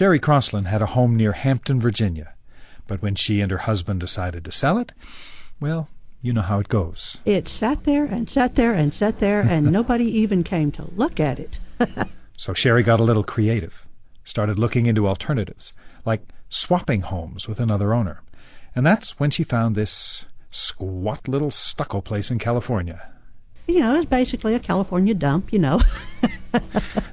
Sherry Crossland had a home near Hampton, Virginia. But when she and her husband decided to sell it, well, you know how it goes. It sat there and sat there and sat there, and nobody even came to look at it. So Sherry got a little creative, started looking into alternatives, like swapping homes with another owner. And that's when she found this squat little stucco place in California. You know, it's basically a California dump, you know.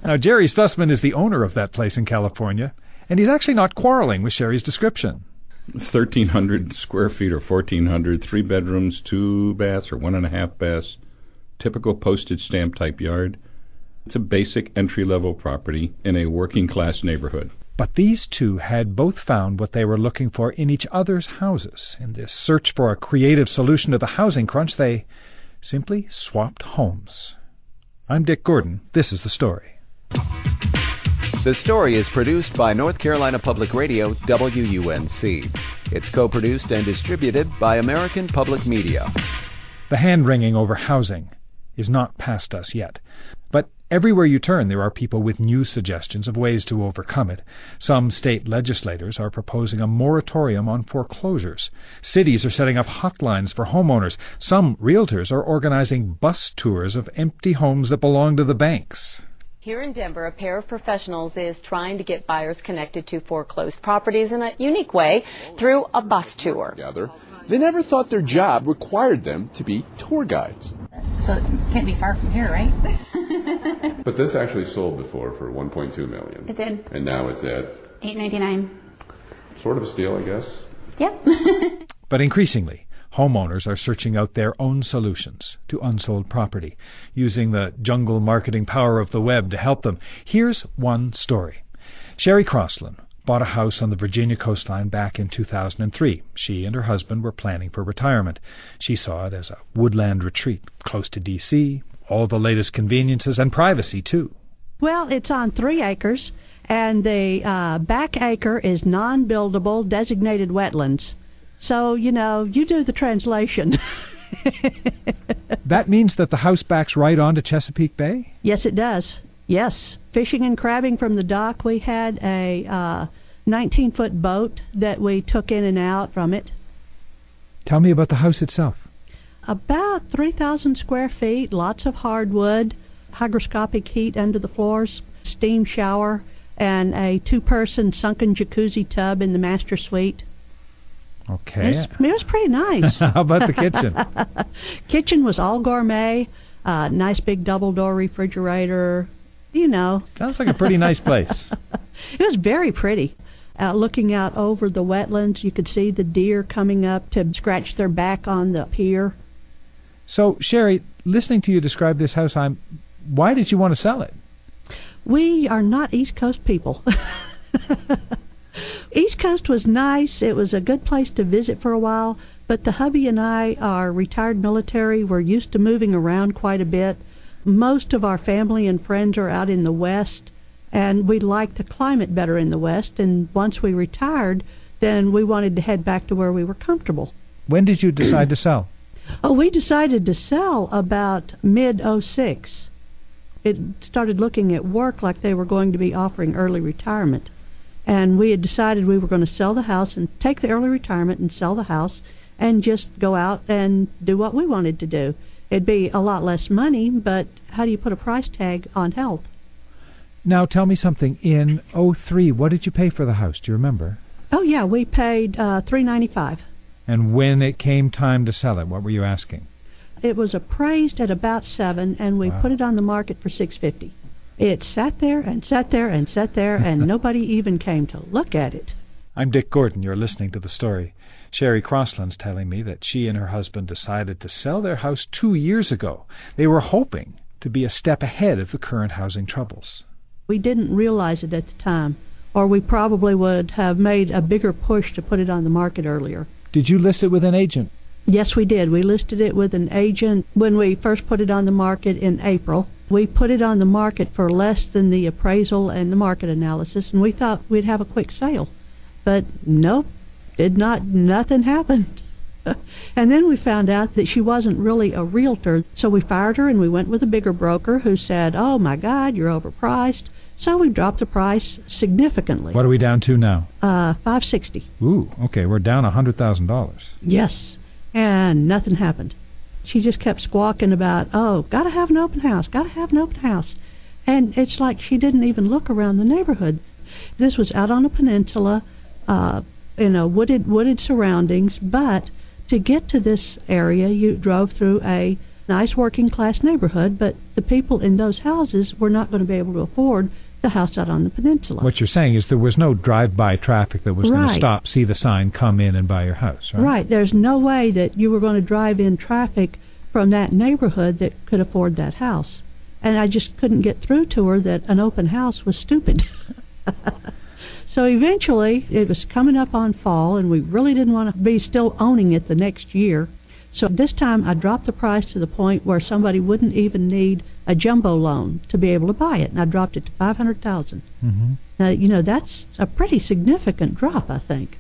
Now, Jerry Stussman is the owner of that place in California, and he's actually not quarreling with Sherry's description. 1,300 square feet or 1,400, 3 bedrooms, 2 baths or 1.5 baths, typical postage stamp type yard. It's a basic entry-level property in a working-class neighborhood. But these two had both found what they were looking for in each other's houses. In this search for a creative solution to the housing crunch, they simply swapped homes. I'm Dick Gordon. This is The Story. The Story is produced by North Carolina Public Radio, WUNC. It's co-produced and distributed by American Public Media. The hand-wringing over housing is not past us yet. But everywhere you turn, there are people with new suggestions of ways to overcome it. Some state legislators are proposing a moratorium on foreclosures. Cities are setting up hotlines for homeowners. Some realtors are organizing bus tours of empty homes that belong to the banks. Here in Denver, a pair of professionals is trying to get buyers connected to foreclosed properties in a unique way through a bus tour. They never thought their job required them to be tour guides. So it can't be far from here, right? But this actually sold before for $1.2 million. It did. And now it's at $8.99. Sort of a steal, I guess. Yep. But increasingly, homeowners are searching out their own solutions to unsold property, using the jungle marketing power of the web to help them. Here's one story. Sherry Crossland bought a house on the Virginia coastline back in 2003. She and her husband were planning for retirement. She saw it as a woodland retreat, close to D.C., all the latest conveniences and privacy, too. Well, it's on 3 acres, and the back acre is non-buildable designated wetlands. So, you know, you do the translation. That means that the house backs right onto Chesapeake Bay? Yes, it does. Yes. Fishing and crabbing from the dock. We had a 19-foot boat that we took in and out from it. Tell me about the house itself. About 3,000 square feet, lots of hardwood, hygroscopic heat under the floors, steam shower, and a 2-person sunken jacuzzi tub in the master suite. Okay. It was pretty nice. How about the kitchen? Kitchen was all gourmet, nice big double-door refrigerator, you know. Sounds like a pretty nice place. It was very pretty. Looking out over the wetlands, you could see the deer coming up to scratch their back on the pier. So, Sherry, listening to you describe this house, why did you want to sell it? We are not East Coast people. East Coast was nice. It was a good place to visit for a while, but the hubby and I are retired military. We're used to moving around quite a bit. Most of our family and friends are out in the West, and we like the climate better in the West, and once we retired, then we wanted to head back to where we were comfortable. When did you decide to sell? Oh, we decided to sell about mid-06. It started looking at work like they were going to be offering early retirement. And we had decided we were going to sell the house and take the early retirement and sell the house and just go out and do what we wanted to do. It'd be a lot less money, but how do you put a price tag on health? Now tell me something. In 03, what did you pay for the house? Do you remember? Oh, yeah, we paid $395. And when it came time to sell it, what were you asking? It was appraised at about $7,000, and we put it on the market for $650. It sat there and sat there and sat there, and nobody even came to look at it. I'm Dick Gordon. You're listening to The Story. Sherry Crossland's telling me that she and her husband decided to sell their house 2 years ago. They were hoping to be a step ahead of the current housing troubles. We didn't realize it at the time, or we probably would have made a bigger push to put it on the market earlier. Did you list it with an agent? Yes, we did. We listed it with an agent when we first put it on the market in April. We put it on the market for less than the appraisal and the market analysis, and we thought we'd have a quick sale. But nope, nothing happened. And then we found out that she wasn't really a realtor, so we fired her and we went with a bigger broker who said, "Oh my God, you're overpriced. So we dropped the price significantly. What are we down to now? $560. Ooh, okay, we're down $100,000. Yes, and nothing happened. She just kept squawking about, oh, gotta have an open house, gotta have an open house. And it's like she didn't even look around the neighborhood. This was out on a peninsula, in a wooded surroundings, but to get to this area, you drove through a nice working class neighborhood, but the people in those houses were not going to be able to afford the house out on the peninsula. What you're saying is there was no drive-by traffic that was going to stop, see the sign, come in and buy your house, right? Right. There's no way that you were going to drive in traffic from that neighborhood that could afford that house. And I just couldn't get through to her that an open house was stupid. So eventually, it was coming up on fall, and we really didn't want to be still owning it the next year. So this time, I dropped the price to the point where somebody wouldn't even need a jumbo loan to be able to buy it, and I dropped it to $500,000. Mm-hmm. Now, that's a pretty significant drop, I think.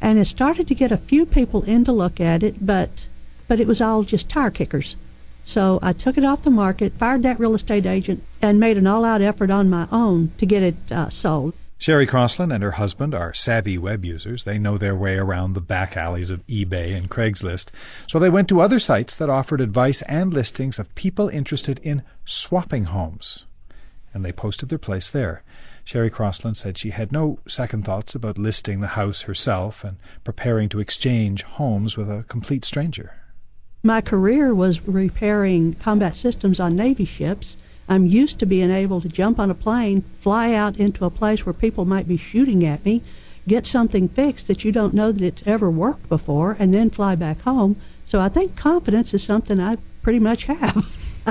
And it started to get a few people in to look at it, but it was all just tire kickers. So I took it off the market, fired that real estate agent, and made an all-out effort on my own to get it sold. Sherry Crossland and her husband are savvy web users. They know their way around the back alleys of eBay and Craigslist. So they went to other sites that offered advice and listings of people interested in swapping homes. And they posted their place there. Sherry Crossland said she had no second thoughts about listing the house herself and preparing to exchange homes with a complete stranger. My career was repairing combat systems on Navy ships. I'm used to being able to jump on a plane, fly out into a place where people might be shooting at me, get something fixed that you don't know that it's ever worked before, and then fly back home. So I think confidence is something I pretty much have.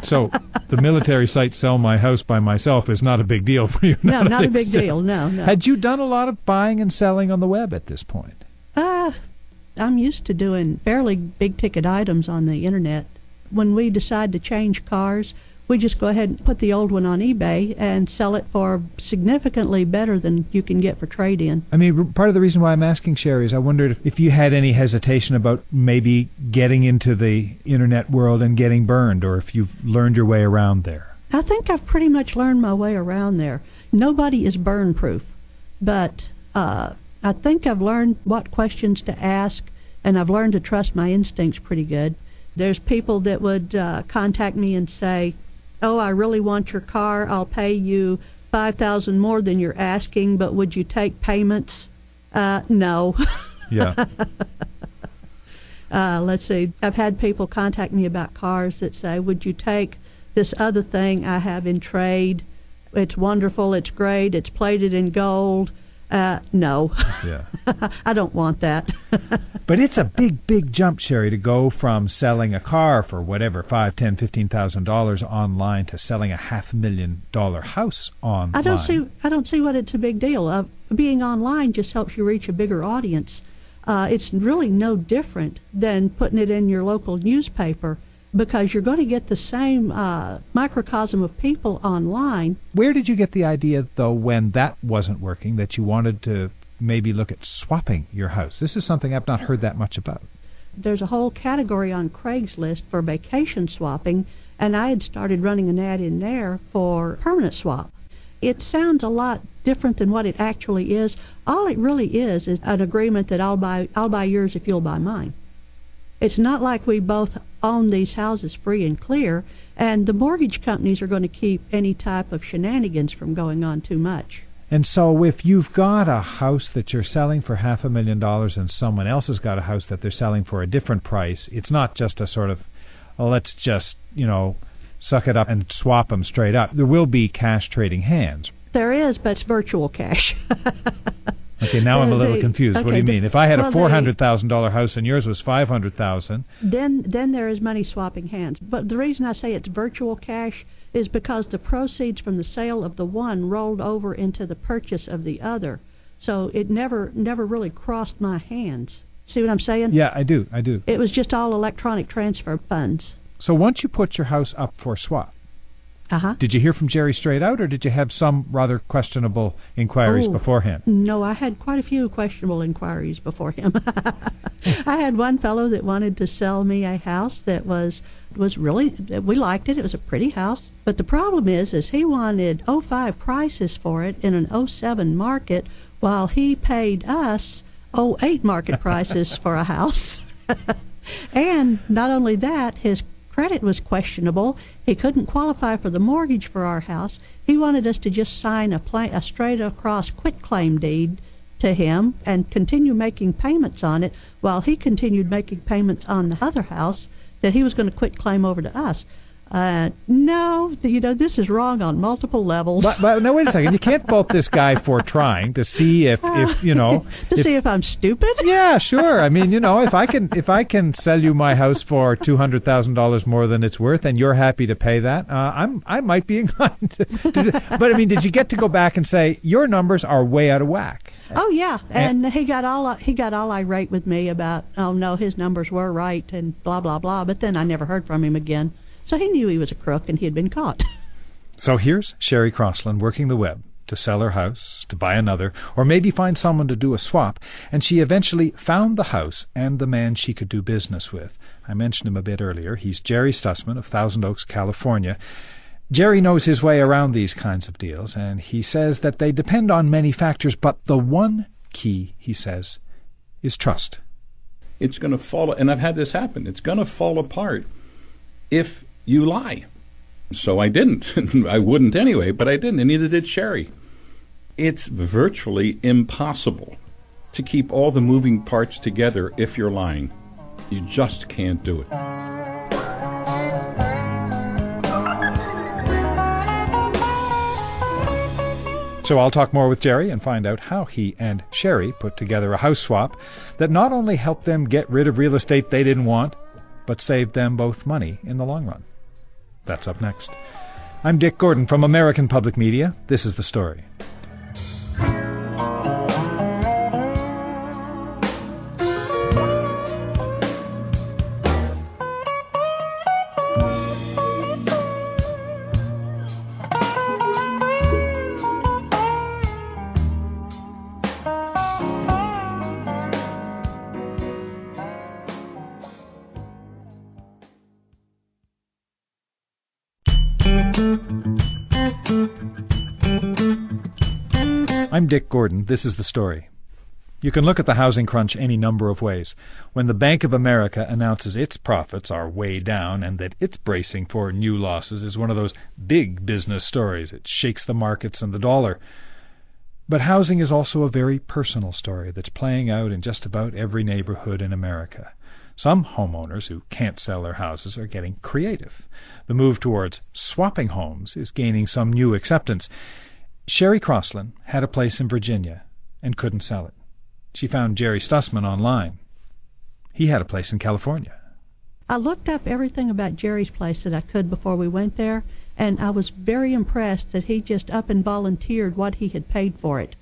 So the military site sell my house by myself is not a big deal for you? No, not a big deal, no. Had you done a lot of buying and selling on the web at this point? I'm used to doing fairly big-ticket items on the Internet. When we decide to change cars, we just go ahead and put the old one on eBay and sell it for significantly better than you can get for trade-in. I mean, part of the reason why I'm asking, Sherry, is I wondered if you had any hesitation about maybe getting into the Internet world and getting burned, or if you've learned your way around there. I think I've pretty much learned my way around there. Nobody is burn-proof, but I think I've learned what questions to ask, and I've learned to trust my instincts pretty good. There's people that would contact me and say, oh, I really want your car. I'll pay you $5,000 more than you're asking, but would you take payments? No. Yeah. Let's see. I've had people contact me about cars that say, would you take this other thing I have in trade? It's wonderful. It's great. It's plated in gold. No. Yeah. I don't want that. But it's a big jump, Sherry, to go from selling a car for whatever, $5,000, $10,000, $15,000 online to selling a $500,000 house online. I don't see what it's a big deal. Being online just helps you reach a bigger audience. It's really no different than putting it in your local newspaper, because you're going to get the same microcosm of people online. Where did you get the idea, though, when that wasn't working, that you wanted to maybe look at swapping your house? This is something I've not heard that much about. There's a whole category on Craigslist for vacation swapping, and I had started running an ad in there for permanent swap. It sounds a lot different than what it actually is. All it really is an agreement that I'll buy yours if you'll buy mine. It's not like we both own these houses free and clear, and the mortgage companies are going to keep any type of shenanigans from going on too much. And so if you've got a house that you're selling for $500,000 and someone else has got a house that they're selling for a different price, it's not just a sort of, well, let's just, suck it up and swap them straight up. There will be cash trading hands. There is, but it's virtual cash. Okay, now I'm a little confused. Okay, what do you mean? If I had a $400,000 house and yours was $500,000, then there is money swapping hands. But the reason I say it's virtual cash is because the proceeds from the sale of the one rolled over into the purchase of the other. So it never really crossed my hands. See what I'm saying? Yeah, I do. It was just all electronic transfer funds. So once you put your house up for swap, Uh-huh. Did you hear from Jerry straight out, or did you have some rather questionable inquiries beforehand? No, I had quite a few questionable inquiries before him. I had one fellow that wanted to sell me a house that was really, we liked it. It was a pretty house. But the problem is he wanted '05 prices for it in an '07 market, while he paid us '08 market prices for a house. And not only that, his credit was questionable. He couldn't qualify for the mortgage for our house. He wanted us to just sign a straight-across quitclaim deed to him and continue making payments on it while he continued making payments on the other house that he was going to quitclaim over to us. No, this is wrong on multiple levels. But no, wait a second. You can't fault this guy for trying to see if see if I'm stupid. Yeah, sure. I mean, if I can sell you my house for $200,000 more than it's worth, and you're happy to pay that, I might be inclined to do that. But I mean, did you get to go back and say your numbers are way out of whack? Oh yeah, and he got all irate with me about, oh no, his numbers were right and blah blah blah. But then I never heard from him again. So he knew he was a crook and he had been caught. So here's Sherry Crossland working the web to sell her house, to buy another, or maybe find someone to do a swap, and she eventually found the house and the man she could do business with. I mentioned him a bit earlier. He's Jerry Stussman of Thousand Oaks, California. Jerry knows his way around these kinds of deals, and he says that they depend on many factors, but the one key, he says, is trust. It's going to fall, and I've had this happen, it's going to fall apart if you lie. So I didn't. I wouldn't anyway, but I didn't, and neither did Sherry. It's virtually impossible to keep all the moving parts together if you're lying. You just can't do it. So I'll talk more with Jerry and find out how he and Sherry put together a house swap that not only helped them get rid of real estate they didn't want, but saved them both money in the long run. That's up next. I'm Dick Gordon from American Public Media. This is The Story. I'm Dick Gordon. This is The Story. You can look at the housing crunch any number of ways. When the Bank of America announces its profits are way down and that it's bracing for new losses is one of those big business stories. It shakes the markets and the dollar. But housing is also a very personal story that's playing out in just about every neighborhood in America. Some homeowners who can't sell their houses are getting creative. The move towards swapping homes is gaining some new acceptance. Sherry Crossland had a place in Virginia and couldn't sell it. She found Jerry Stussman online. He had a place in California. I looked up everything about Jerry's place that I could before we went there, and I was very impressed that he just up and volunteered what he had paid for it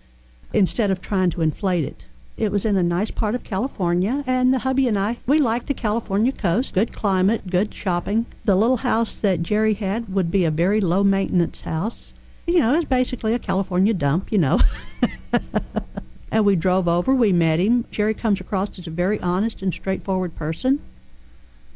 instead of trying to inflate it. It was in a nice part of California, and the hubby and I, we liked the California coast, good climate, good shopping. The little house that Jerry had would be a very low-maintenance house. It was basically a California dump, And we drove over, we met him. Jerry comes across as a very honest and straightforward person.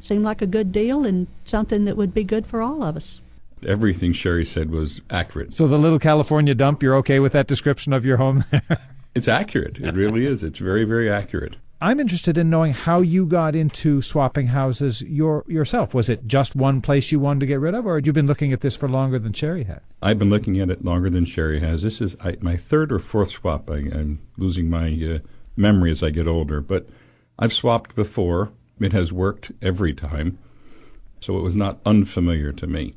Seemed like a good deal and something that would be good for all of us. Everything Sherry said was accurate. So the little California dump, you're okay with that description of your home there? It's accurate. It really is. It's very, very accurate. I'm interested in knowing how you got into swapping houses yourself. Was it just one place you wanted to get rid of, or had you been looking at this for longer than Sherry had? I've been looking at it longer than Sherry has. This is my third or fourth swap. I'm losing my memory as I get older, but I've swapped before. It has worked every time, so it was not unfamiliar to me.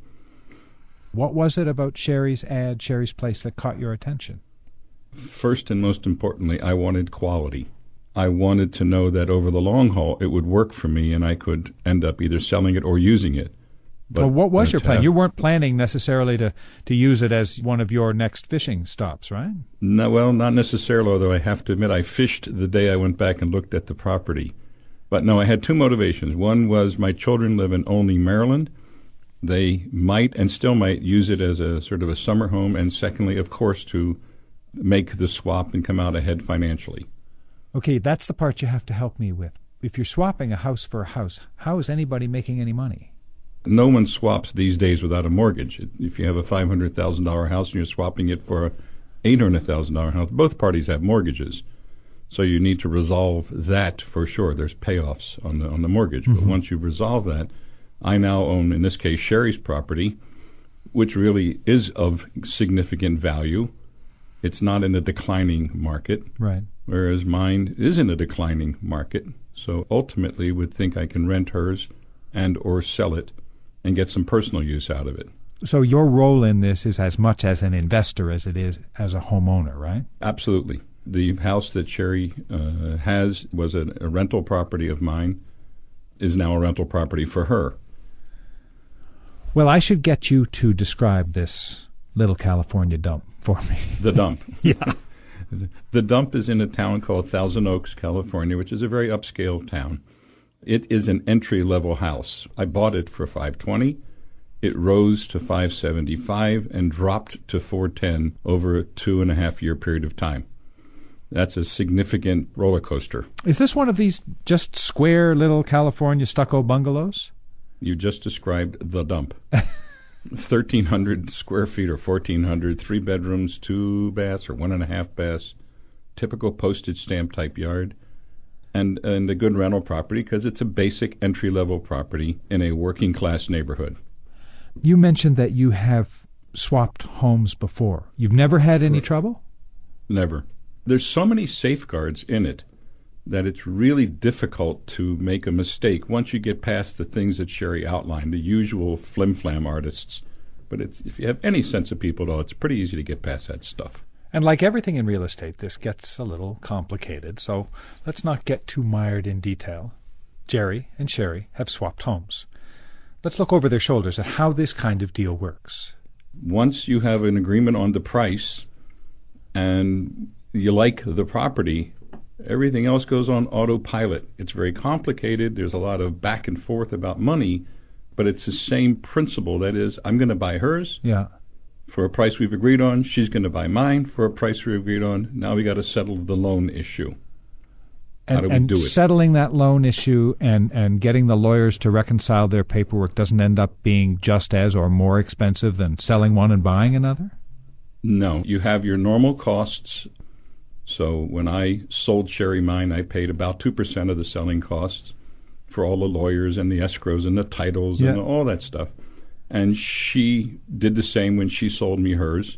What was it about Sherry's ad, Sherry's place, that caught your attention? First and most importantly, I wanted quality. I wanted to know that over the long haul it would work for me and I could end up either selling it or using it. But what was your plan? You weren't planning necessarily to use it as one of your next fishing stops, right? No, well, not necessarily, although I have to admit I fished the day I went back and looked at the property. But no, I had two motivations. One was my children live in Olney, Maryland, They might and still might use it as a sort of a summer home, and secondly, of course, to make the swap and come out ahead financially. Okay, that's the part you have to help me with. If you're swapping a house for a house, how is anybody making any money? No one swaps these days without a mortgage. If you have a $500,000 house and you're swapping it for a $800,000 house, both parties have mortgages. So you need to resolve that for sure. There's payoffs on the mortgage. But once you resolve that, I now own, in this case, Sherry's property, which really is of significant value. It's not in a declining market, right? Whereas mine is in a declining market. So ultimately would think I can rent hers and or sell it and get some personal use out of it. So your role in this is as much as an investor as it is as a homeowner, right? Absolutely. The house that Sherry has was a rental property of mine, is now a rental property for her. Well, I should get you to describe this little California dump for me. The dump. Yeah. The dump is in a town called Thousand Oaks, California, which is a very upscale town. It is an entry-level house. I bought it for $520. It rose to $575 and dropped to $410 over a 2.5-year period of time. That's a significant roller coaster. Is this one of these just square little California stucco bungalows? You just described the dump. 1,300 square feet or 1,400, 3 bedrooms, 2 baths or 1.5 baths, typical postage stamp type yard, and a good rental property because it's a basic entry-level property in a working-class neighborhood. You mentioned that you have swapped homes before. You've never had any trouble? Never. There's so many safeguards in it that it's really difficult to make a mistake once you get past the things that Sherry outlined, the usual flim-flam artists. But if you have any sense of people at all, it's pretty easy to get past that stuff. And like everything in real estate, this gets a little complicated, so let's not get too mired in detail. Jerry and Sherry have swapped homes. Let's look over their shoulders at how this kind of deal works. Once you have an agreement on the price and you like the property, everything else goes on autopilot. It's very complicated. There's a lot of back and forth about money, but it's the same principle. That is, I'm going to buy hers. Yeah. For a price we've agreed on. She's going to buy mine for a price we agreed on. Now we got to settle the loan issue. How do we do it? Settling that loan issue and getting the lawyers to reconcile their paperwork doesn't end up being just as or more expensive than selling one and buying another? No. You have your normal costs. So when I sold Sherry mine, I paid about 2% of the selling costs for all the lawyers and the escrows and the titles and all that stuff. And she did the same when she sold me hers.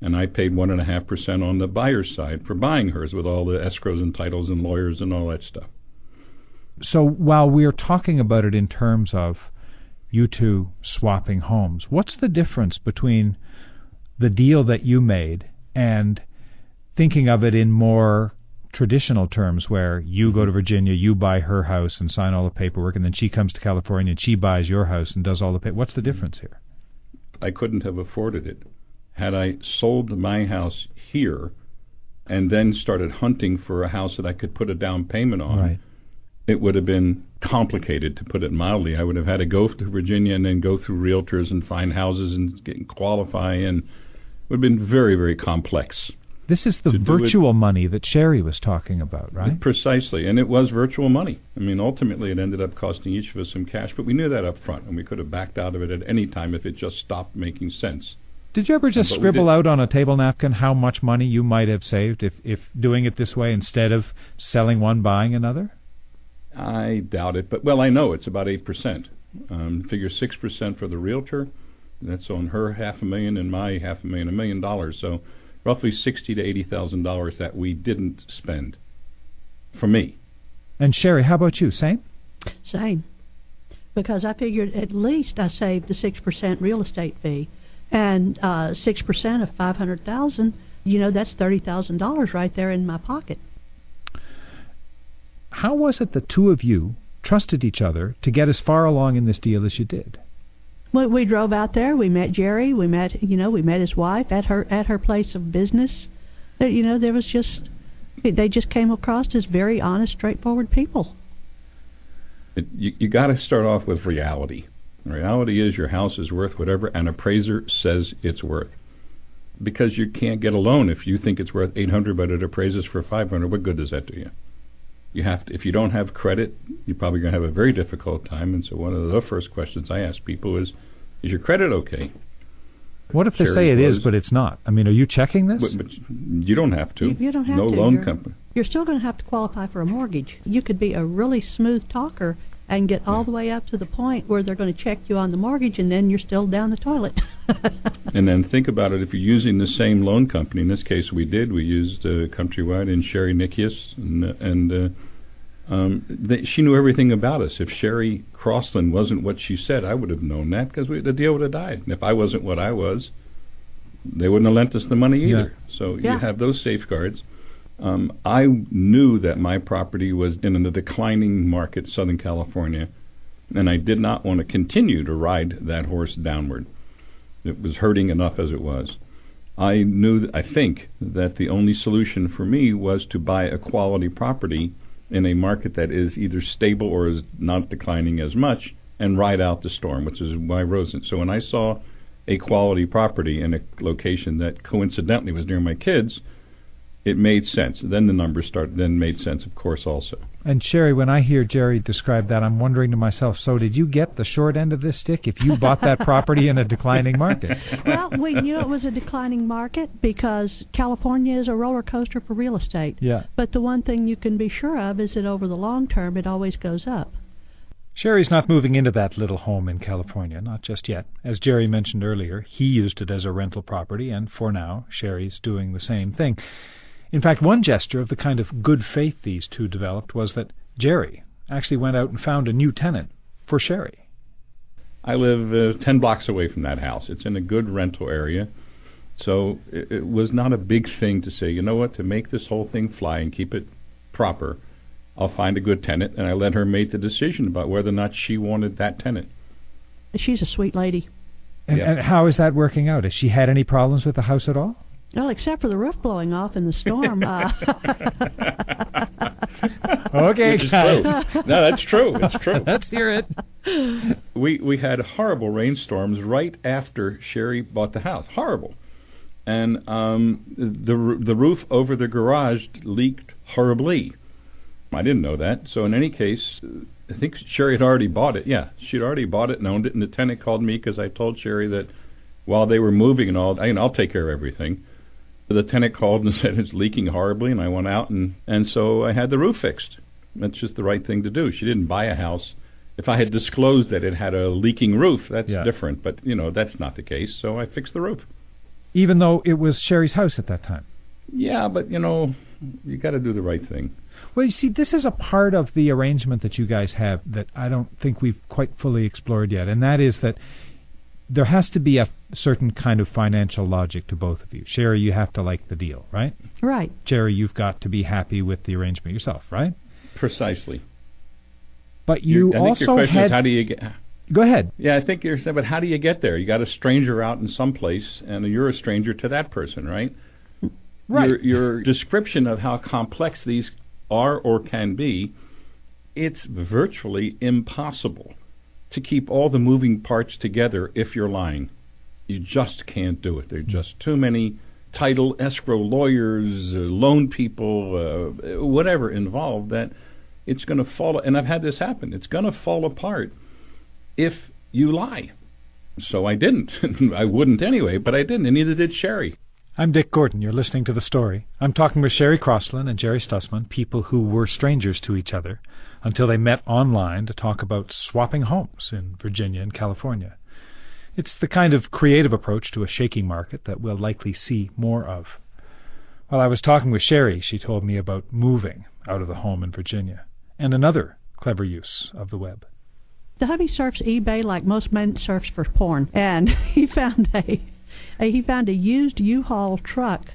And I paid 1.5% on the buyer's side for buying hers with all the escrows and titles and lawyers and all that stuff. So while we're talking about it in terms of you two swapping homes, what's the difference between the deal that you made and thinking of it in more traditional terms where you go to Virginia, you buy her house and sign all the paperwork, and then she comes to California and she buys your house and does all the paperwork? What's the difference here? I couldn't have afforded it. Had I sold my house here and then started hunting for a house that I could put a down payment on, it would have been complicated, to put it mildly. I would have had to go to Virginia and then go through realtors and find houses and qualify, and it would have been very, very complex. This is the virtual money that Sherry was talking about, right? Precisely, and it was virtual money. I mean, ultimately it ended up costing each of us some cash, but we knew that up front, and we could have backed out of it at any time if it just stopped making sense. Did you ever just scribble out on a table napkin how much money you might have saved if doing it this way instead of selling one, buying another? I doubt it, but, well, I know it's about 8%. Figure 6% for the realtor. That's on her $500,000 and my $500,000, $1 million. So roughly $60,000 to $80,000 that we didn't spend for me. And Sherry, how about you? Same? Same. Because I figured at least I saved the 6% real estate fee. And 6% of $500,000, that's $30,000 right there in my pocket. How was it the two of you trusted each other to get as far along in this deal as you did? Well, we drove out there. We met Jerry. We met his wife at her place of business. There was they just came across as very honest, straightforward people. You got to start off with reality. The reality is your house is worth whatever an appraiser says it's worth. Because you can't get a loan if you think it's worth $800 but it appraises for $500. What good does that do you? You have to, if you don't have credit, you're probably going to have a very difficult time. And so one of the first questions I ask people is your credit okay? What if they say it is, but it's not? I mean, are you checking this? But you don't have to. You don't have no to. Loan company. You're still going to have to qualify for a mortgage. You could be a really smooth talker and get all the way up to the point where they're going to check you on the mortgage, and then you're still down the toilet. And then think about it. If you're using the same loan company, in this case we did. We used Countrywide and Sherry Nikias, she knew everything about us. If Sherry Crossland wasn't what she said, I would have known that because the deal would have died. And if I wasn't what I was, they wouldn't have lent us the money either. Yeah. So you have those safeguards. I knew that my property was in a declining market, Southern California, and I did not want to continue to ride that horse downward. It was hurting enough as it was. I think that the only solution for me was to buy a quality property in a market that is either stable or is not declining as much and ride out the storm, which is why I rose it. So when I saw a quality property in a location that coincidentally was near my kids, it made sense. Then the numbers made sense, of course, also. And Sherry, when I hear Jerry describe that, I'm wondering to myself, so did you get the short end of this stick if you bought that property in a declining market? Well, we knew it was a declining market because California is a roller coaster for real estate. Yeah. But the one thing you can be sure of is that over the long term, it always goes up. Sherry's not moving into that little home in California, not just yet. As Jerry mentioned earlier, he used it as a rental property, and for now, Sherry's doing the same thing. In fact, one gesture of the kind of good faith these two developed was that Jerry actually went out and found a new tenant for Sherry. I live 10 blocks away from that house. It's in a good rental area. So it was not a big thing to say, you know what, to make this whole thing fly and keep it proper, I'll find a good tenant. And I let her make the decision about whether or not she wanted that tenant. She's a sweet lady. And how is that working out? Has she had any problems with the house at all? Well, except for the roof blowing off in the storm. Okay, guys. No, that's true. It's true. Let's hear it. We had horrible rainstorms right after Sherry bought the house. Horrible. And the roof over the garage leaked horribly. I didn't know that. So in any case, I think Sherry had already bought it. Yeah, she'd already bought it and owned it. And the tenant called me because I told Sherry that while they were moving and all, I'll take care of everything. The tenant called and said it's leaking horribly, and I went out and so I had the roof fixed. That's just the right thing to do. She didn't buy a house. If I had disclosed that it had a leaking roof, that's different. But, that's not the case, so I fixed the roof. Even though it was Sherry's house at that time? Yeah, but, you got to do the right thing. Well, you see, this is a part of the arrangement that you guys have that I don't think we've quite fully explored yet, and that is that there has to be a certain kind of financial logic to both of you. Sherry, you have to like the deal, right? Right. Jerry, you've got to be happy with the arrangement yourself, right? Precisely. But I think your question is, how do you get... Go ahead. Yeah, I think you're saying, but how do you get there? You got a stranger out in some place, and you're a stranger to that person, right? Right. Your description of how complex these are or can be, it's virtually impossible to keep all the moving parts together if you're lying. You just can't do it. There are just too many title, escrow lawyers, loan people, whatever involved that it's going to fall. And I've had this happen. It's going to fall apart if you lie. So I didn't. I wouldn't anyway, but I didn't, and neither did Sherry. I'm Dick Gordon. You're listening to The Story. I'm talking with Sherry Crossland and Jerry Stussman, people who were strangers to each other until they met online to talk about swapping homes in Virginia and California. It's the kind of creative approach to a shaking market that we'll likely see more of. While I was talking with Sherry, she told me about moving out of the home in Virginia and another clever use of the web. The hubby surfs eBay like most men surfs for porn, and he found a used U-Haul truck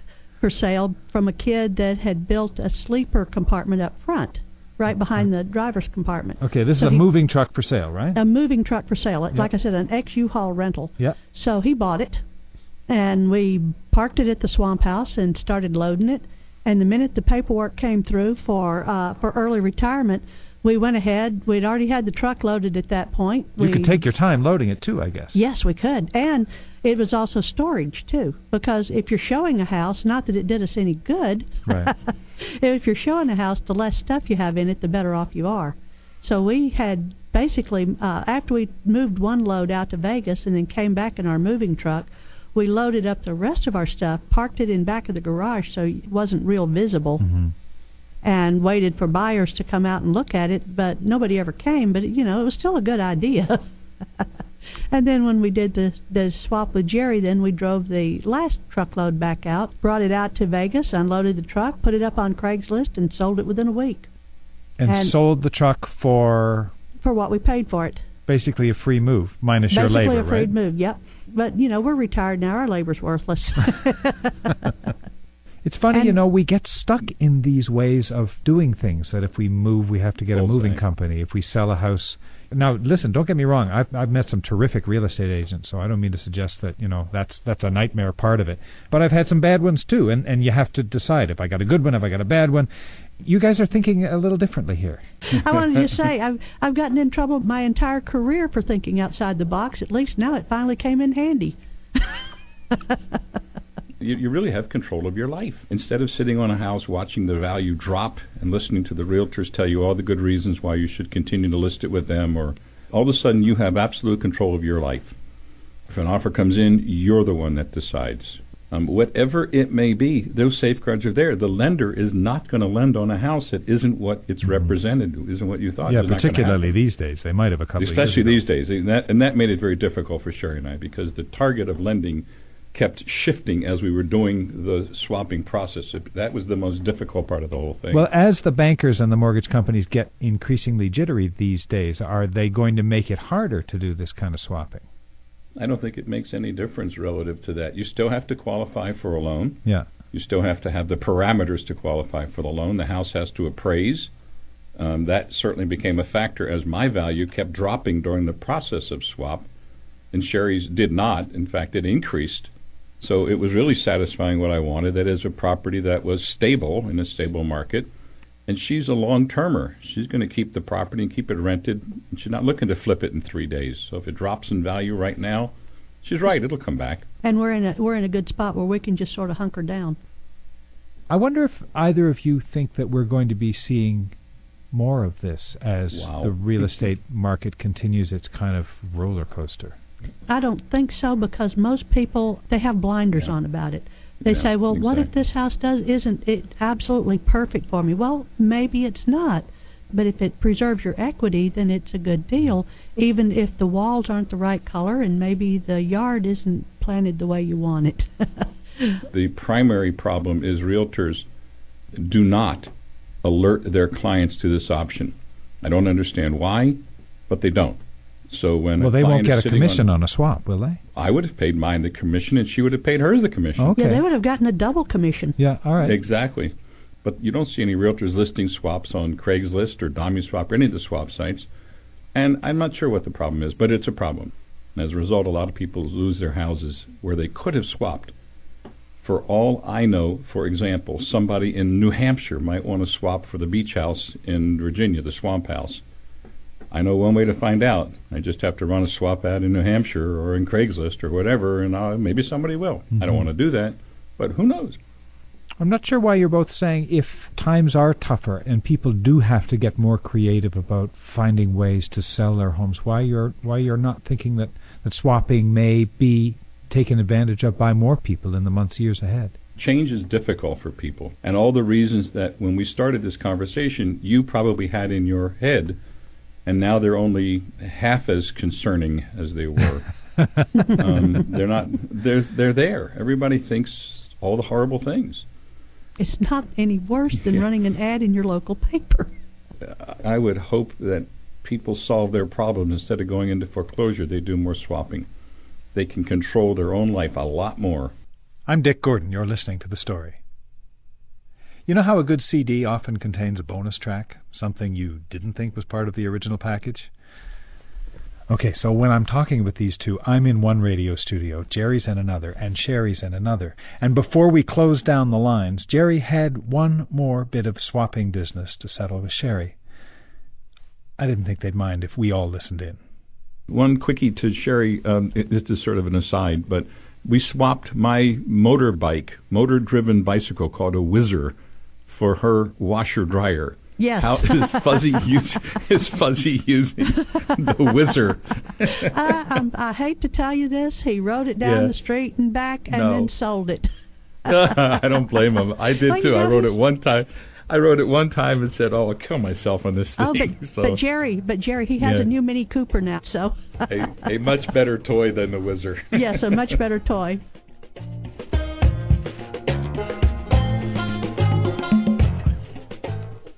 for sale from a kid that had built a sleeper compartment up front, right behind the driver's compartment. Okay, this is a moving truck for sale, right? A moving truck for sale. Like I said, an ex-U-Haul rental. Yeah. So he bought it, and we parked it at the swamp house and started loading it. And the minute the paperwork came through for early retirement, we went ahead. We'd already had the truck loaded at that point. You could take your time loading it too, I guess. Yes, we could. And it was also storage too, because if you're showing a house, not that it did us any good, Right. if you're showing a house, the less stuff you have in it, the better off you are. So we had basically, after we moved one load out to Vegas and then came back in our moving truck, we loaded up the rest of our stuff, parked it in back of the garage so it wasn't real visible, and waited for buyers to come out and look at it, but nobody ever came. But, it was still a good idea. And then when we did the swap with Jerry, then we drove the last truckload back out, brought it out to Vegas, unloaded the truck, put it up on Craigslist, and sold it within a week. And sold the truck for what we paid for it. Basically a free move, minus your labor, right? Basically a free move, yep. But, we're retired now. Our labor's worthless. It's funny, we get stuck in these ways of doing things, that if we move, we have to get a moving company. If we sell a house... Now, listen, don't get me wrong. I've met some terrific real estate agents, so I don't mean to suggest that, that's a nightmare part of it. But I've had some bad ones, too, and you have to decide if I got a good one, if I got a bad one. You guys are thinking a little differently here. I wanted to say, I've gotten in trouble my entire career for thinking outside the box. At least now it finally came in handy. You really have control of your life. Instead of sitting on a house watching the value drop and listening to the realtors tell you all the good reasons why you should continue to list it with them, or all of a sudden you have absolute control of your life. If an offer comes in, you're the one that decides. Whatever it may be, those safeguards are there. The lender is not going to lend on a house that isn't what it's represented, isn't what you thought. Yeah, particularly these days. They might have a couple of years ago. Especially these days. And that made it very difficult for Sherry and I, because the target of lending kept shifting as we were doing the swapping process. That was the most difficult part of the whole thing. Well, as the bankers and the mortgage companies get increasingly jittery these days, are they going to make it harder to do this kind of swapping? I don't think it makes any difference relative to that. You still have to qualify for a loan. Yeah. You still have to have the parameters to qualify for the loan. The house has to appraise. That certainly became a factor as my value kept dropping during the process of swap, and Sherry's did not. In fact, it increased. So it was really satisfying what I wanted, that is a property that was stable in a stable market. And she's a long-termer. She's going to keep the property and keep it rented. And she's not looking to flip it in 3 days. So if it drops in value right now, she's right, it'll come back. And we're in a good spot where we can just sort of hunker down. I wonder if either of you think that we're going to be seeing more of this as the real estate market continues its kind of roller coaster. I don't think so, because most people, they have blinders on about it. They say, well, what if this house isn't it absolutely perfect for me? Well, maybe it's not. But if it preserves your equity, then it's a good deal, even if the walls aren't the right color and maybe the yard isn't planted the way you want it. The primary problem is realtors do not alert their clients to this option. I don't understand why, but they don't. So when they won't get a commission on a swap, will they? I would have paid mine the commission, and she would have paid hers the commission. Okay. Yeah, they would have gotten a double commission. Yeah, all right. Exactly. But you don't see any realtors listing swaps on Craigslist or DomuSwap or any of the swap sites. And I'm not sure what the problem is, but it's a problem. And as a result, a lot of people lose their houses where they could have swapped. For all I know, for example, somebody in New Hampshire might want to swap for the beach house in Virginia, the swamp house. I know one way to find out. I just have to run a swap ad in New Hampshire or in Craigslist or whatever, and maybe somebody will. I don't want to do that, but who knows? I'm not sure why you're both saying, if times are tougher and people do have to get more creative about finding ways to sell their homes, why you're not thinking that swapping may be taken advantage of by more people in the months, years ahead. Change is difficult for people, and all the reasons that when we started this conversation you probably had in your head, and now they're only half as concerning as they were. They're not. They're there. Everybody thinks all the horrible things. It's not any worse than running an ad in your local paper. I would hope that people solve their problems instead of going into foreclosure. They do more swapping. They can control their own life a lot more. I'm Dick Gordon. You're listening to The Story. You know how a good CD often contains a bonus track, something you didn't think was part of the original package? Okay, so when I'm talking with these two, I'm in one radio studio, Jerry's in another, and Sherry's in another. And before we closed down the lines, Jerry had one more bit of swapping business to settle with Sherry. I didn't think they'd mind if we all listened in. One quickie to Sherry, this is sort of an aside, but we swapped my motor-driven bicycle called a Whizzer for her washer-dryer. Yes. How is Fuzzy using the Whizzer? I hate to tell you this. He rode it down the street and back and then sold it. I don't blame him. I did too. I rode it one time and said, "Oh, I'll kill myself on this thing." But Jerry, he has a new Mini Cooper now, so a much better toy than the Whizzer. Yes, a much better toy.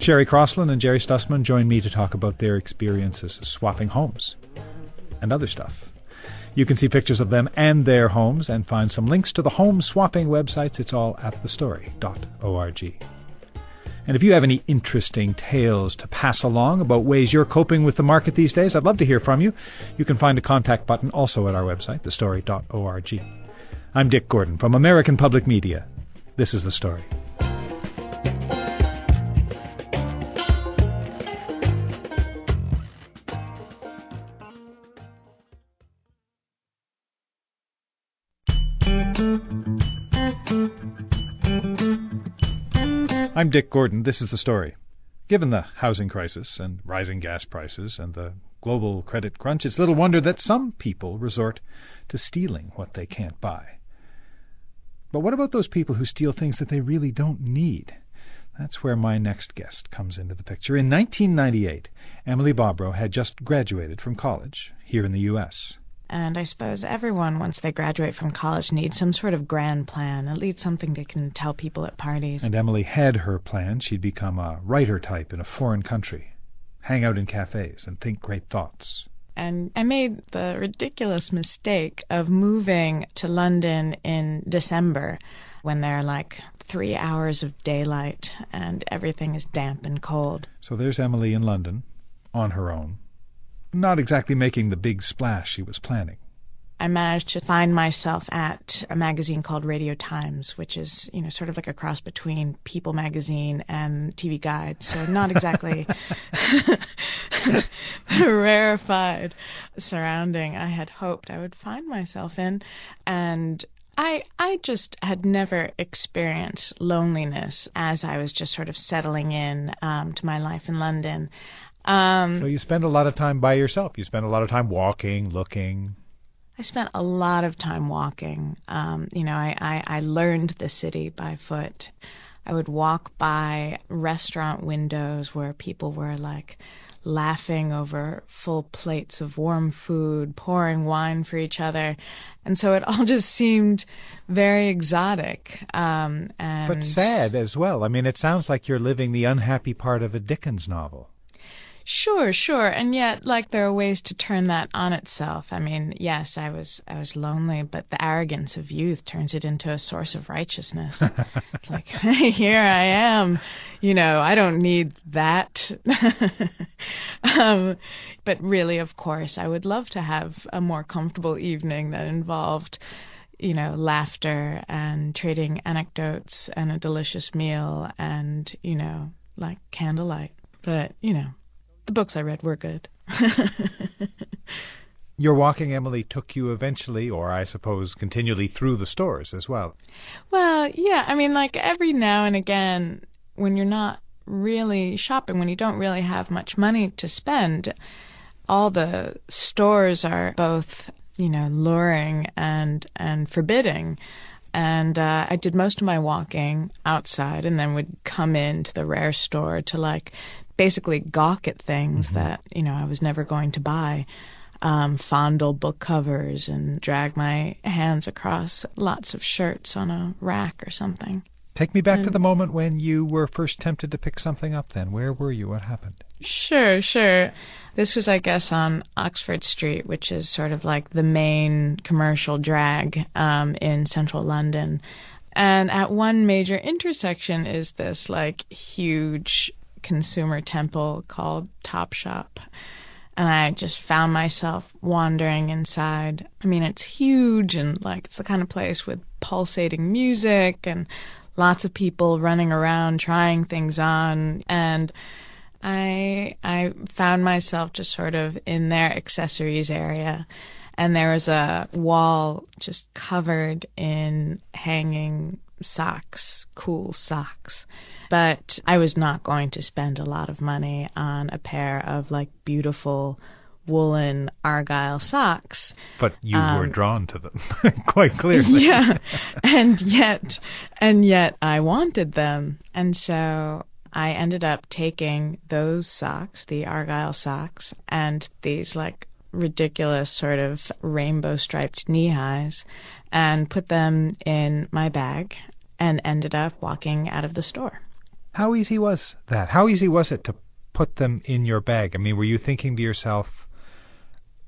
Sherry Crossland and Jerry Stussman join me to talk about their experiences swapping homes and other stuff. You can see pictures of them and their homes and find some links to the home swapping websites. It's all at thestory.org. And if you have any interesting tales to pass along about ways you're coping with the market these days, I'd love to hear from you. You can find a contact button also at our website, thestory.org. I'm Dick Gordon from American Public Media. This is The Story. I'm Dick Gordon. This is The Story. Given the housing crisis and rising gas prices and the global credit crunch, it's little wonder that some people resort to stealing what they can't buy. But what about those people who steal things that they really don't need? That's where my next guest comes into the picture. In 1998, Emily Bobrow had just graduated from college here in the U.S. And I suppose everyone, once they graduate from college, needs some sort of grand plan, at least something they can tell people at parties. And Emily had her plan. She'd become a writer type in a foreign country, hang out in cafes, and think great thoughts. And I made the ridiculous mistake of moving to London in December when there are like 3 hours of daylight and everything is damp and cold. So there's Emily in London, on her own. Not exactly making the big splash she was planning. I managed to find myself at a magazine called Radio Times, which is, sort of like a cross between People magazine and TV Guide. So not exactly the rarefied surrounding I had hoped I would find myself in. And I just had never experienced loneliness as I was just sort of settling in to my life in London. So you spend a lot of time by yourself. You spend a lot of time walking, looking. I spent a lot of time walking. I learned the city by foot. I would walk by restaurant windows where people were like laughing over full plates of warm food, pouring wine for each other. And so it all just seemed very exotic. But sad as well. I mean, it sounds like you're living the unhappy part of a Dickens novel. Sure. And yet, there are ways to turn that on itself. I mean, yes, I was lonely, but the arrogance of youth turns it into a source of righteousness. It's like, hey, here I am. I don't need that. But really, of course, I would love to have a more comfortable evening that involved, laughter and trading anecdotes and a delicious meal and, candlelight. But, the books I read were good. Your walking, Emily, took you eventually, or I suppose continually, through the stores as well. Well, yeah. I mean, every now and again, when you're not really shopping, when you don't really have much money to spend, all the stores are both, luring and forbidding. And I did most of my walking outside and then would come into the rare store to, basically gawk at things that, I was never going to buy, fondle book covers and drag my hands across lots of shirts on a rack or something. Take me back to the moment when you were first tempted to pick something up then. Where were you? What happened? Sure. This was, I guess, on Oxford Street, which is sort of like the main commercial drag in central London. And at one major intersection is this, huge consumer temple called Topshop. And I just found myself wandering inside. I mean, it's huge and, it's the kind of place with pulsating music and lots of people running around trying things on. And I found myself just sort of in their accessories area, and there was a wall just covered in hanging socks, cool socks. But I was not going to spend a lot of money on a pair of like beautiful woolen Argyle socks. But you were drawn to them quite clearly. Yeah, and yet I wanted them. And so I ended up taking those socks, the Argyle socks, and these like ridiculous sort of rainbow striped knee highs, and put them in my bag and ended up walking out of the store. How easy was that? How easy was it to put them in your bag? I mean, were you thinking to yourself,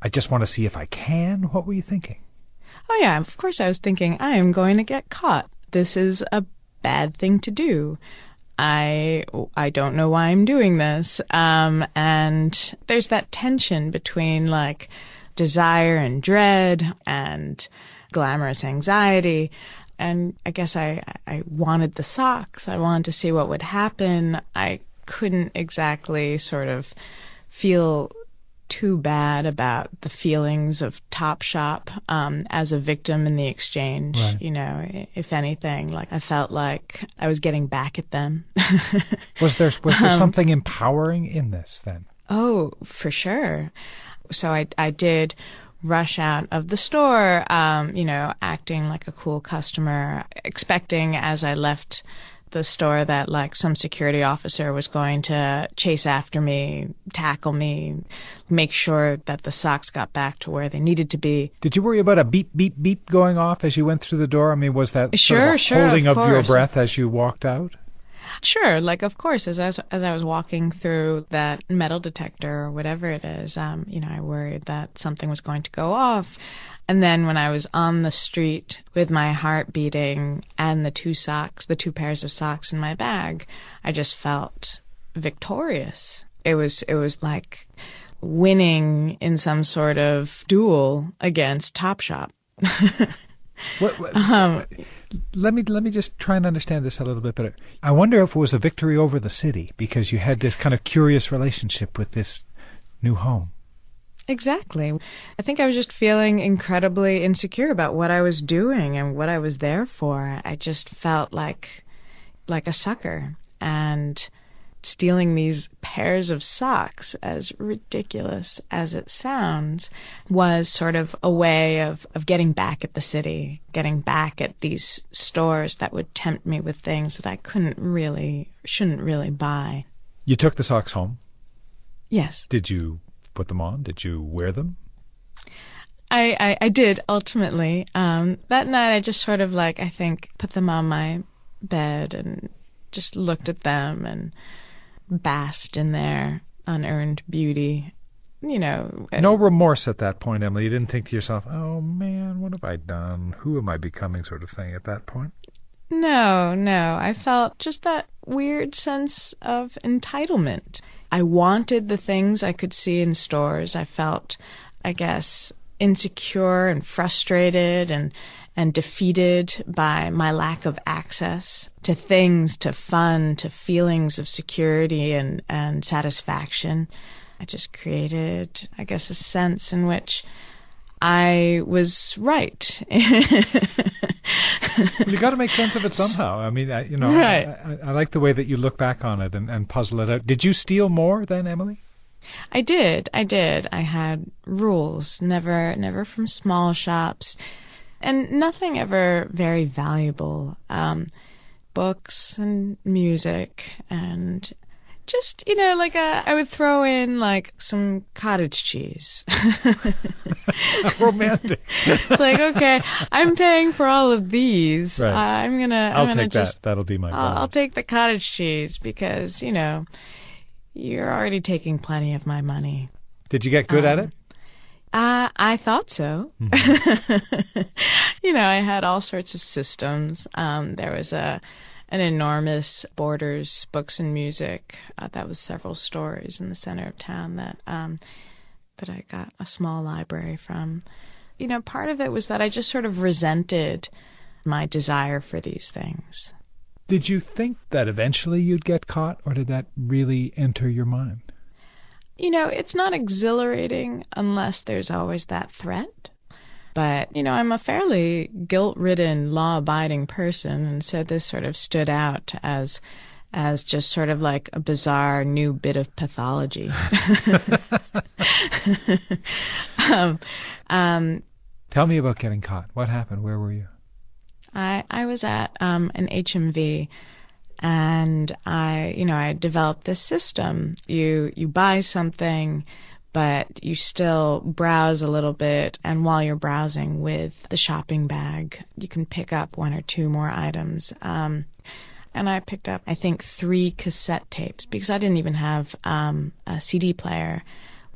I just want to see if I can? What were you thinking? Oh, yeah, of course I was thinking, I am going to get caught. This is a bad thing to do. I don't know why I'm doing this. And there's that tension between, like, desire and dread and glamorous anxiety. And I guess I wanted the socks. I wanted to see what would happen. I couldn't exactly sort of feel too bad about the feelings of Topshop as a victim in the exchange. Right. You know, if anything, like I felt like I was getting back at them. Was there something empowering in this then? Oh, for sure. So I did rush out of the store, acting like a cool customer, expecting as I left the store that like some security officer was going to chase after me, tackle me, make sure that the socks got back to where they needed to be. Did you worry about a beep, beep, beep going off as you went through the door? I mean, was that sure, holding of your course. breath as you walked out? Sure, like of course, as I was walking through that metal detector or whatever it is, I worried that something was going to go off. And then when I was on the street with my heart beating and the two pairs of socks in my bag, I just felt victorious. It was like winning in some sort of duel against Topshop. Let me just try and understand this a little bit better. I wonder if it was a victory over the city because you had this kind of curious relationship with this new home. Exactly. I think I was just feeling incredibly insecure about what I was doing and what I was there for. I just felt like a sucker. And stealing these pairs of socks, as ridiculous as it sounds, was sort of a way of getting back at the city, getting back at these stores that would tempt me with things that I shouldn't really buy. You took the socks home? Yes. Did you put them on? Did you wear them? I did, ultimately. That night I just sort of I think, put them on my bed and just looked at them and basked in their unearned beauty. No remorse at that point, Emily. You didn't think to yourself, oh man, what have I done? Who am I becoming sort of thing at that point? No. I felt just that weird sense of entitlement. I wanted the things I could see in stores. I felt, I guess, insecure and frustrated and defeated by my lack of access to things, to fun, to feelings of security and satisfaction. I just created, I guess, a sense in which I was right. You got to make sense of it somehow. I mean, right. I like the way that you look back on it and puzzle it out. Did you steal more then, Emily? I did. I had rules, never from small shops, and nothing ever very valuable. Books and music and just, I would throw in, some cottage cheese. Romantic. It's okay, I'm paying for all of these. Right. I'll take that. That'll be my bonus. I'll take the cottage cheese because, you're already taking plenty of my money. Did you get good at it? I thought so. Mm-hmm. I had all sorts of systems. There was an enormous Borders Books and Music that was several stories in the center of town that I got a small library from. Part of it was that I just sort of resented my desire for these things. Did you think that eventually you'd get caught, or did that really enter your mind? It's not exhilarating unless there's always that threat. But, I'm a fairly guilt-ridden, law-abiding person, and so this sort of stood out as just sort of like a bizarre new bit of pathology. Tell me about getting caught. What happened? Where were you? I was at an HMV, and I developed this system. You buy something, but you still browse a little bit, and while you're browsing with the shopping bag, you can pick up one or two more items. And I picked up, I think, 3 cassette tapes, because I didn't even have a CD player.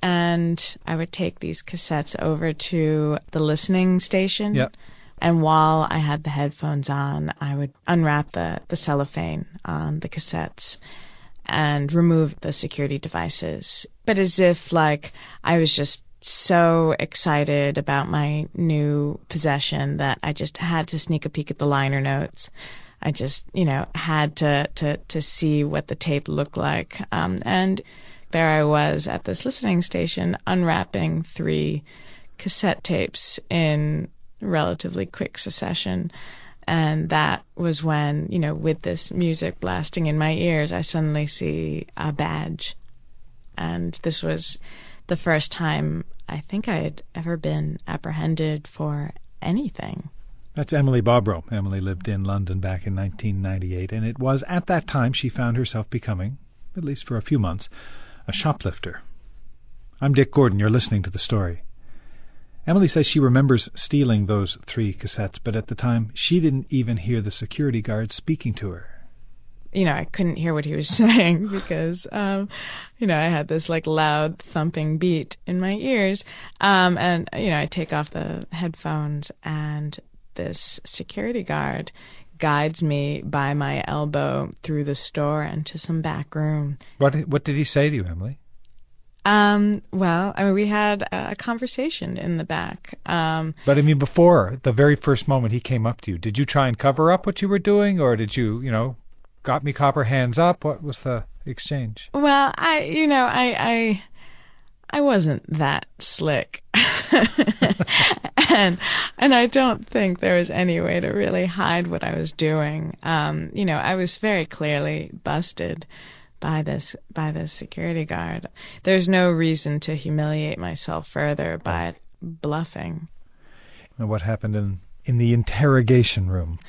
And I would take these cassettes over to the listening station. Yep. And while I had the headphones on, I would unwrap the cellophane on the cassettes and remove the security devices. But as if, like, I was just so excited about my new possession that I just had to sneak a peek at the liner notes. I just, had to see what the tape looked like. And there I was at this listening station unwrapping 3 cassette tapes in relatively quick succession. And that was when, with this music blasting in my ears, I suddenly see a badge. And this was the first time I think I had ever been apprehended for anything. That's Emily Bobrow. Emily lived in London back in 1998, and it was at that time she found herself becoming, at least for a few months, a shoplifter. I'm Dick Gordon. You're listening to The Story. Emily says she remembers stealing those 3 cassettes, but at the time she didn't even hear the security guard speaking to her. I couldn't hear what he was saying because, I had this like loud thumping beat in my ears. And I take off the headphones, and this security guard guides me by my elbow through the store into some back room. What did he say to you, Emily? Well, we had a conversation in the back. But before the very first moment he came up to you, did you try and cover up what you were doing, or did you, got me copper, hands up? What was the exchange? Well, I wasn't that slick. and I don't think there was any way to really hide what I was doing. I was very clearly busted by this security guard. There's no reason to humiliate myself further by bluffing. And what happened in the interrogation room?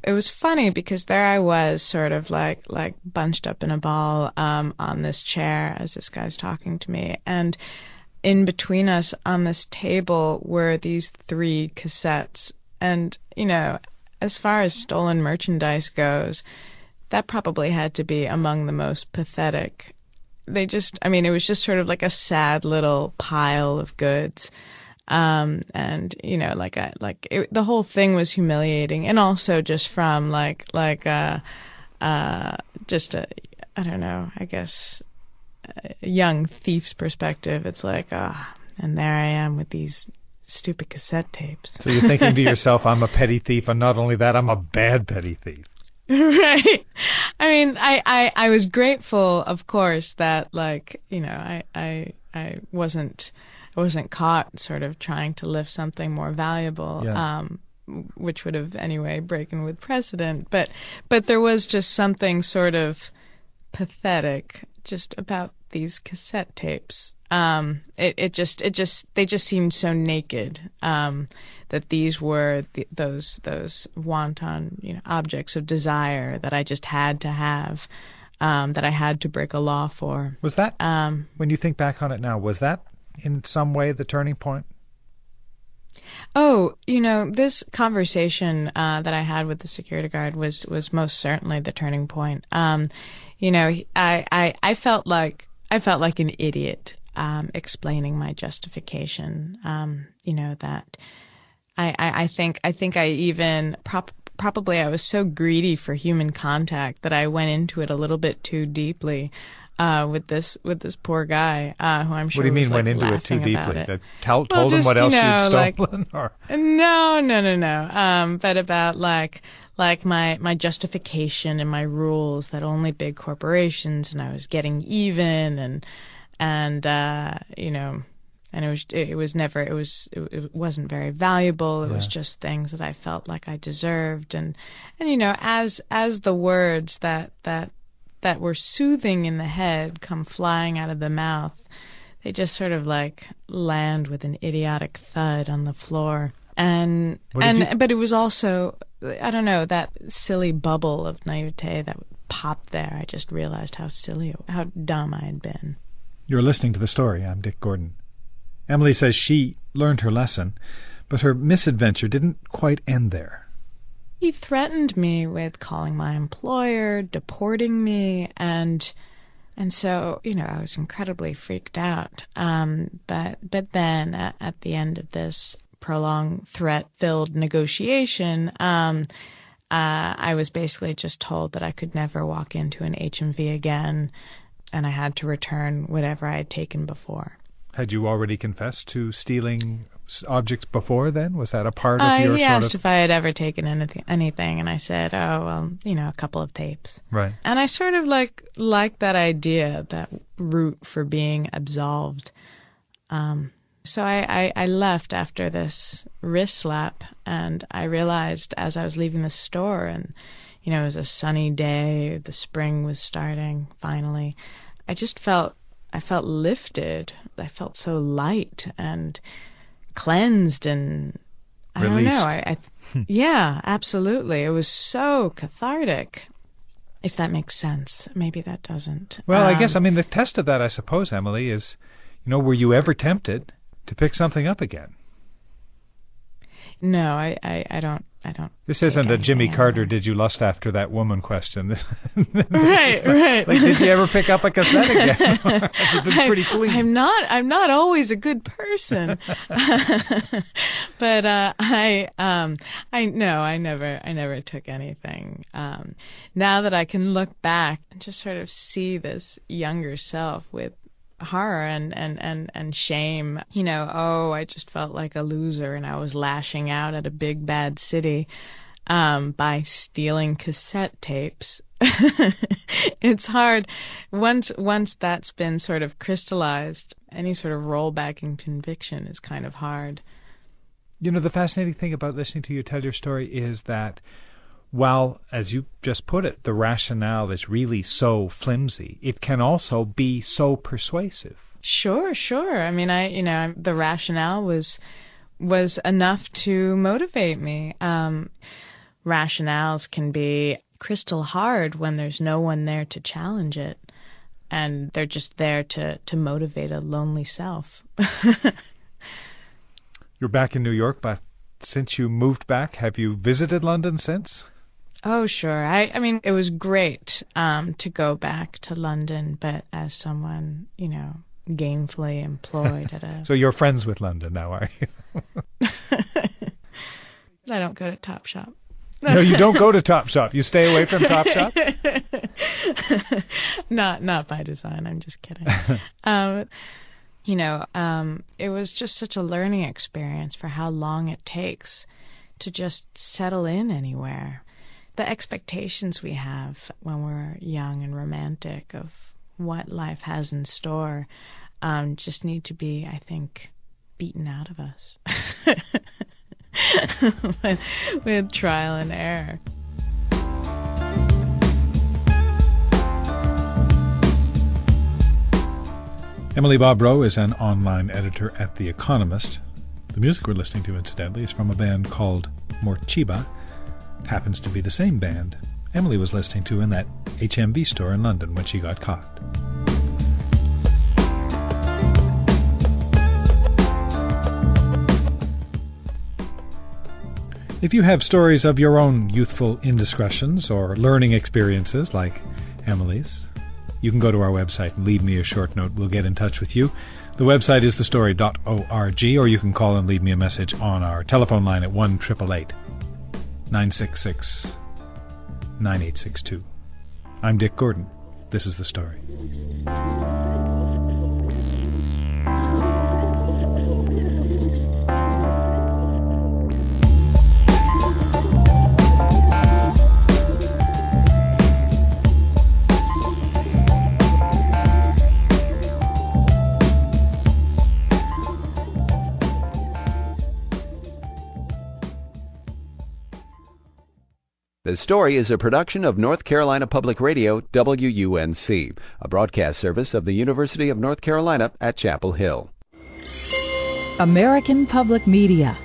It was funny because there I was, sort of like bunched up in a ball on this chair as this guy's talking to me, and in between us on this table were these 3 cassettes. And, as far as stolen merchandise goes, that probably had to be among the most pathetic. It was just sort of like a sad little pile of goods. And, the whole thing was humiliating. And also just from a young thief's perspective, it's like, and there I am with these stupid cassette tapes. So you're thinking to yourself, I'm a petty thief, and not only that, I'm a bad petty thief. Right. I was grateful, of course, that I wasn't caught sort of trying to lift something more valuable. Yeah. Which would have anyway broken with precedent, but there was just something sort of pathetic just about these cassette tapes. They just seemed so naked, that these were those wanton, objects of desire that I just had to have, that I had to break a law for. Was that, when you think back on it now, was that in some way the turning point? Oh, this conversation that I had with the security guard was most certainly the turning point. I felt like an idiot explaining my justification. That I think I even probably I was so greedy for human contact that I went into it a little bit too deeply. With this poor guy, who I'm sure. What do you mean was, went into it too deeply? Told him just, what else you'd stolen? Or? No. But about like my justification and my rules that only big corporations, and I was getting even, and you know, and it wasn't very valuable. It was just things that I felt like I deserved, and you know, as the words that were soothing in the head come flying out of the mouth, they just sort of like land with an idiotic thud on the floor. But it was also, I don't know, that silly bubble of naivete that popped there. I just realized how dumb I had been. You're listening to The Story. I'm Dick Gordon. Emily says she learned her lesson, but her misadventure didn't quite end there. He threatened me with calling my employer, deporting me, and so, you know, I was incredibly freaked out. But then at the end of this prolonged threat-filled negotiation, I was basically just told that I could never walk into an HMV again, and I had to return whatever I had taken before. Had you already confessed to stealing objects before then? Was that a part of your He asked if I had ever taken anything, and I said, oh, well, you know, a couple of tapes. Right. And I sort of liked that idea, that route for being absolved. So I left after this wrist slap, and I realized as I was leaving the store, and, you know, it was a sunny day, the spring was starting, finally, I felt lifted. I felt so light and cleansed, and I Released. don't know. Yeah, absolutely. It was so cathartic, if that makes sense. Maybe that doesn't. Well, I guess, I mean, the test of that, I suppose, Emily, is, you know, were you ever tempted to pick something up again? No, I don't. This isn't a Jimmy Carter, did you lust after that woman question. Right. Like, did you ever pick up a cassette again? It's been pretty clean. I'm not always a good person. But I never took anything. Now that I can look back and just sort of see this younger self with horror and shame, you know, I just felt like a loser, and I was lashing out at a big bad city by stealing cassette tapes. It's hard once that's been sort of crystallized. Any sort of rollback in conviction is kind of hard. You know, the fascinating thing about listening to you tell your story is that while, as you just put it, the rationale is really so flimsy, it can also be so persuasive. Sure. I mean, the rationale was enough to motivate me. Rationales can be crystal hard when there's no one there to challenge it, and they're just there to motivate a lonely self. You're back in New York, but since you moved back, have you visited London since? Oh, sure. I mean, it was great to go back to London, but as someone, you know, gainfully employed at a... So you're friends with London now, are you? I don't go to Topshop. No, you don't go to Topshop. You stay away from Topshop? Not by design. I'm just kidding. You know, it was just such a learning experience for how long it takes to just settle in anywhere. The expectations we have when we're young and romantic of what life has in store just need to be, I think, beaten out of us with trial and error. Emily Bobrow is an online editor at The Economist. The music we're listening to, incidentally, is from a band called Morchiba. It happens to be the same band Emily was listening to in that HMV store in London when she got caught. If you have stories of your own youthful indiscretions or learning experiences like Emily's, you can go to our website and leave me a short note. We'll get in touch with you. The website is thestory.org, or you can call and leave me a message on our telephone line at 1-888-966-9862. I'm Dick Gordon. This is The Story. This story is a production of North Carolina Public Radio, WUNC, a broadcast service of the University of North Carolina at Chapel Hill. American Public Media